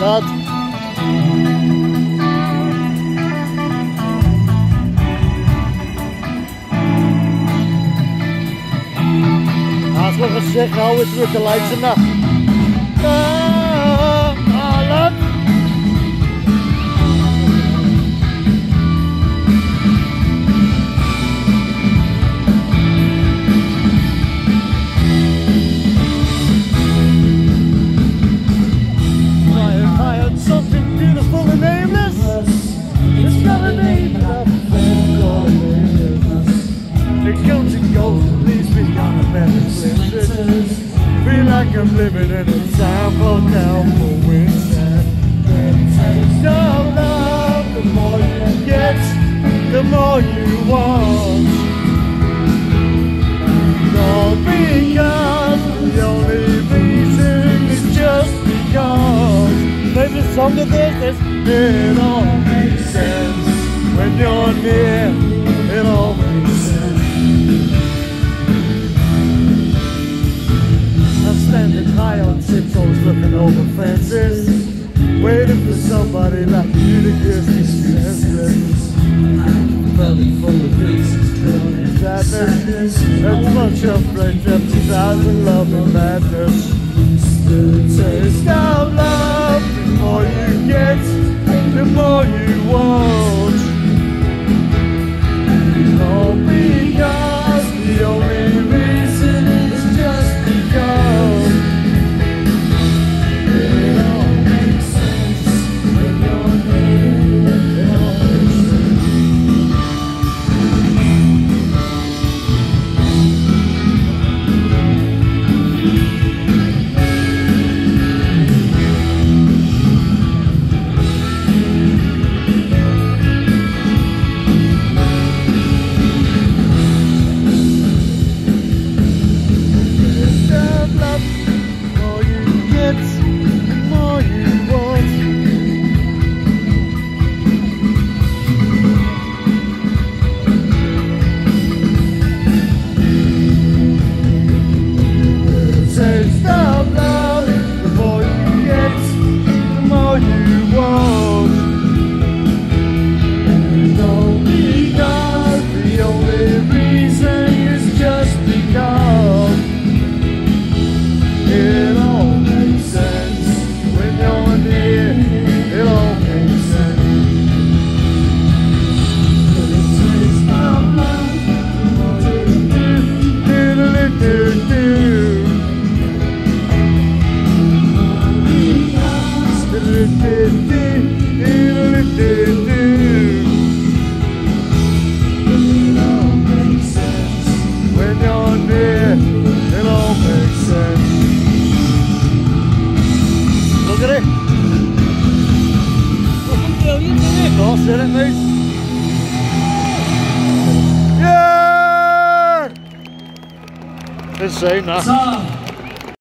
had. That's looking sick now with the lights and that. Look. I had something beautiful and nameless. It's got a name that it comes and goes and leaves me on a better place. Feel like I'm living in a time for down for winter. Don't love, the more you get, the more you want. All because the only reason is just because. There's a song of this, it all makes sense. When you're near, it all makes sense. Standing high on tiptoes, looking over fences, waiting for somebody like you to give me senses. Belly full of reasons, sadness, and much of friendship, thousand love and madness. The taste of love, the more you get, the more you want. All because the only reason is just because. It all makes sense when you're near. It all makes sense. Did it, mate? Yeah! Insane, that.